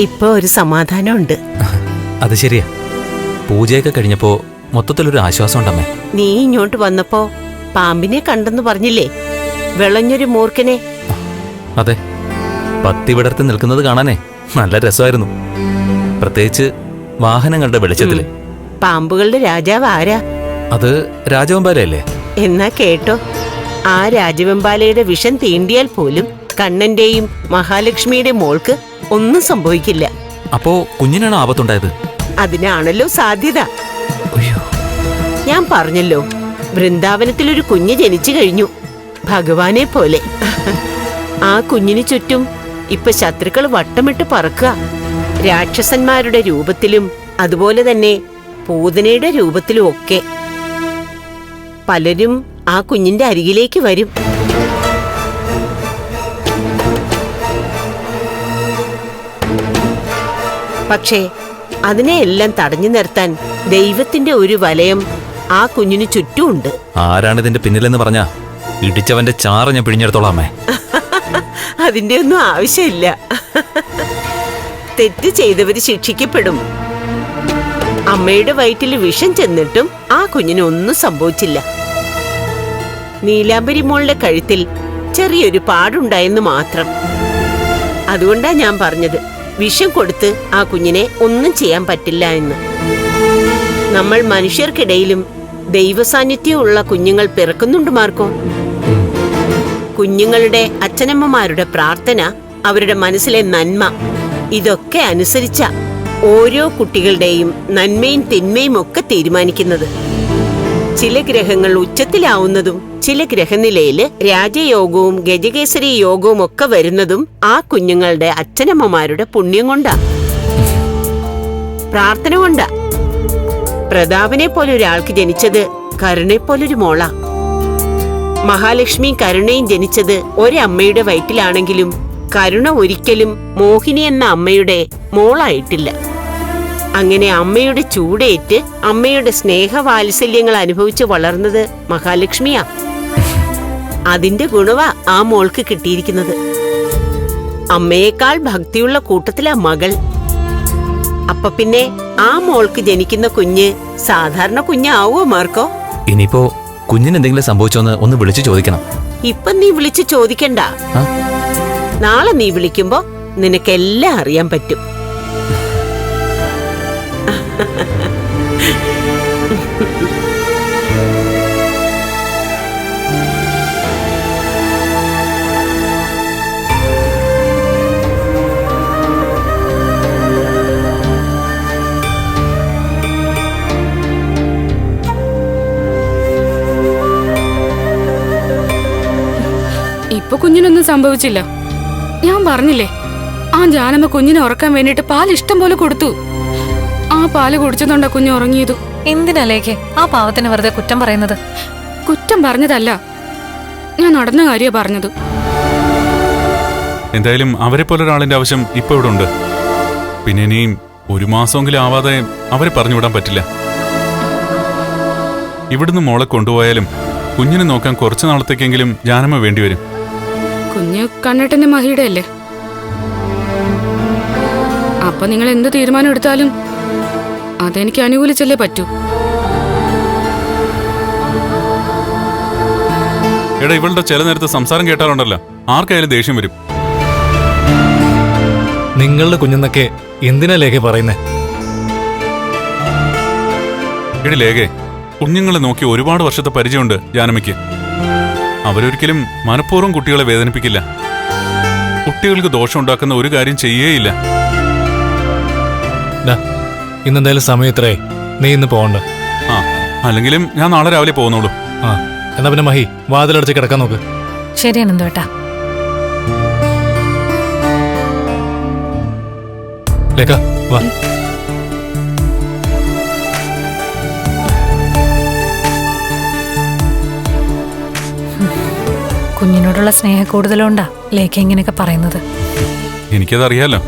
ഇപ്പൊ ഒരു സമാധാനമുണ്ട്. അത് ശരിയാ. പൂജയൊക്കെ കഴിഞ്ഞപ്പോ മൊത്തത്തിലൊരു ആശ്വാസം ഉണ്ടമ്മേ. നീ ഇങ്ങോട്ട് വന്നപ്പോ പാമ്പിനെ കണ്ടെന്ന് പറഞ്ഞില്ലേ? വിളഞ്ഞൊരു മൂർഖനെ. അതെ, പത്തി വിടർത്തി നിൽക്കുന്നത് കാണാനേ നല്ല രസമായിരുന്നു. പ്രത്യേകിച്ച് വാഹനങ്ങളുടെ വെളിച്ചത്തില്. പാമ്പുകളുടെ രാജാവ് ആരാ? അത് രാജവെമ്പാലയല്ലേ? എന്നാ കേട്ടോ, ആ രാജവെമ്പാലയുടെ വിഷം തീണ്ടിയാൽ പോലും കണ്ണന്റെയും മഹാലക്ഷ്മിയുടെ മോൾക്ക് ഒന്നും സംഭവിക്കില്ല. അപ്പോ കുഞ്ഞിനാണ് ആപത്തുണ്ടായത്? അതിനാണല്ലോ സാധ്യത. ഞാൻ പറഞ്ഞല്ലോ, വൃന്ദാവനത്തിൽ ഒരു കുഞ്ഞ് ജനിച്ചു കഴിഞ്ഞു, ഭഗവാനെ പോലെ. ആ കുഞ്ഞിന് ചുറ്റും ഇപ്പൊ ശത്രുക്കൾ വട്ടമിട്ട് പറക്കുക. രാക്ഷസന്മാരുടെ രൂപത്തിലും അതുപോലെ തന്നെ പൂതനയുടെ രൂപത്തിലും ഒക്കെ. പലരും ആ കുഞ്ഞിന്റെ അരികിലേക്ക് വരും. പക്ഷേ അതിനെയെല്ലാം തടഞ്ഞു നിർത്താൻ ദൈവത്തിന്റെ ഒരു വലയം ആ കുഞ്ഞിന് ചുറ്റുമുണ്ട്. ആരാണിതിന്റെ പിന്നിലെന്ന് പറഞ്ഞാ ഇടിച്ചവന്റെ ചാറ ഞാൻ പിഴിഞ്ഞെടുത്തോളാമേ. അതിന്റെ ഒന്നും ആവശ്യമില്ല. തെറ്റ് ചെയ്തവര് ശിക്ഷിക്കപ്പെടും. അമ്മയുടെ വയറ്റിൽ വിഷം ചെന്നിട്ടും ആ കുഞ്ഞിന് ഒന്നും സംഭവിച്ചില്ല. നീലാംബരി മോളുടെ കഴുത്തിൽ ചെറിയൊരു പാടുണ്ടായെന്ന് മാത്രം. അതുകൊണ്ടാ ഞാൻ പറഞ്ഞത്, വിഷം കൊടുത്ത് ആ കുഞ്ഞിനെ ഒന്നും ചെയ്യാൻ പറ്റില്ല എന്ന്. നമ്മൾ മനുഷ്യർക്കിടയിലും ദൈവസാന്നിധ്യമുള്ള കുഞ്ഞുങ്ങൾ പിറക്കുന്നുണ്ട് മാർക്കോ. കുഞ്ഞുങ്ങളുടെ അച്ഛനമ്മമാരുടെ പ്രാർത്ഥന, അവരുടെ മനസ്സിലെ നന്മ, ഇതൊക്കെ അനുസരിച്ച ഓരോ കുട്ടികളുടെയും നന്മയും തിന്മയും ഒക്കെ തീരുമാനിക്കുന്നത്. ചില ഗ്രഹങ്ങൾ ഉച്ചത്തിലാവുന്നതും ചില ഗ്രഹനിലയില് രാജയോഗവും ഗജകേസരി യോഗവും ഒക്കെ വരുന്നതും ആ കുഞ്ഞുങ്ങളുടെ അച്ഛനമ്മമാരുടെ പുണ്യം കൊണ്ടാ, പ്രാർത്ഥന കൊണ്ടാ. പ്രതാപനെ പോലെ ഒരാൾക്ക് ജനിച്ചത് കരുണയെ പോലൊരു മോളാ. മഹാലക്ഷ്മിയും കരുണയും ജനിച്ചത് ഒരമ്മയുടെ വയറ്റിലാണെങ്കിലും കരുണ ഒരിക്കലും മോഹിനി എന്ന അമ്മയുടെ മോളായിട്ടില്ല. അങ്ങനെ അമ്മയുടെ ചൂടേറ്റ് അമ്മയുടെ സ്നേഹവാത്സല്യങ്ങൾ അനുഭവിച്ച് വളർന്നത് മഹാലക്ഷ്മിയാ. അതിന്റെ ഗുണവാ ആ മോൾക്ക് കിട്ടിയിരിക്കുന്നത്. അമ്മയേക്കാൾ ഭക്തിയുള്ള കൂട്ടത്തിലാ മകൾ. അപ്പൊ പിന്നെ ആ മോൾക്ക് ജനിക്കുന്ന കുഞ്ഞ് സാധാരണ കുഞ്ഞാവോ മാർക്കോ? ഇനിയിപ്പോ കുഞ്ഞിന് എന്തെങ്കിലും സംഭവിച്ചോന്ന് ഒന്ന് വിളിച്ചു ചോദിക്കണം. ഇപ്പൊ നീ വിളിച്ചു ചോദിക്കണ്ട. നാളെ നീ വിളിക്കുമ്പോ നിനക്കെല്ലാം അറിയാൻ പറ്റും. ഇപ്പൊ കുഞ്ഞിനൊന്നും സംഭവിച്ചില്ല. ഞാൻ പറഞ്ഞില്ലേ, ആ ജാനമ്മ കുഞ്ഞിനെ ഉറക്കാൻ വേണ്ടിട്ട് പാൽ ഇഷ്ടം പോലെ കൊടുത്തു. ആ പാല് കുടിച്ചതുകൊണ്ടാ കുഞ്ഞ് ഉറങ്ങിയതു. എന്തിനല്ലേക്ക് ആ പാവത്തിന് വെറുതെ കുറ്റം പറയുന്നത്? കുറ്റം പറഞ്ഞതല്ല, ഞാൻ നടന്ന കാര്യ പറഞ്ഞത്. എന്തായാലും അവരെ പോലൊരാളിന്റെ ആവശ്യം ഇപ്പൊ ഇവിടെ ഉണ്ട്. പിന്നെ ഇനിയും ഒരു മാസമെങ്കിലും ആവാതെ അവരെ പറഞ്ഞുവിടാൻ പറ്റില്ല. ഇവിടുന്ന് മോളെ കൊണ്ടുപോയാലും കുഞ്ഞിനെ നോക്കാൻ കുറച്ചു നാളത്തേക്കെങ്കിലും ജാനമ്മ വേണ്ടിവരും. കുഞ്ഞ് കണ്ണേട്ടന്റെ മഹിയുടെ അല്ലേ? അപ്പൊ നിങ്ങൾ എന്ത് തീരുമാനം എടുത്താലും അതെനിക്ക് അനുകൂലിച്ചല്ലേ പറ്റൂ. എടാ, ഇവളുടെ ചില നേരത്തെ സംസാരം കേട്ടാലുണ്ടല്ലോ ആർക്കായാലും ദേഷ്യം വരും. നിങ്ങളുടെ കുഞ്ഞെന്നൊക്കെ എന്തിനാ ലേഖ പറയുന്നേ? എടി ലേഖേ, കുഞ്ഞുങ്ങളെ നോക്കി ഒരുപാട് വർഷത്തെ പരിചയമുണ്ട് ജാനമ്മയ്ക്ക്. അവരൊരിക്കലും മനഃപൂർവ്വം കുട്ടികളെ വേദനിപ്പിക്കില്ല. കുട്ടികൾക്ക് ദോഷമുണ്ടാക്കുന്ന ഒരു കാര്യം ചെയ്യേയില്ല. ഇന്നെന്തായാലും സമയത്രേ, നീ ഇന്ന് പോകണ്ട. ആ, അല്ലെങ്കിലും ഞാൻ നാളെ രാവിലെ പോകുന്നുള്ളൂ. ആ, എന്നാ പിന്നെ മഹി വാതിലടച്ച് കിടക്കാൻ നോക്ക്. ശരിയാണ് എന്തോട്ടാ. ലേഖ വാ. കുഞ്ഞിനോടുള്ള സ്നേഹ കൂടുതലുണ്ടാ ലേഖ ഇങ്ങനെയൊക്കെ പറയുന്നത്. എനിക്കതറിയാലോ.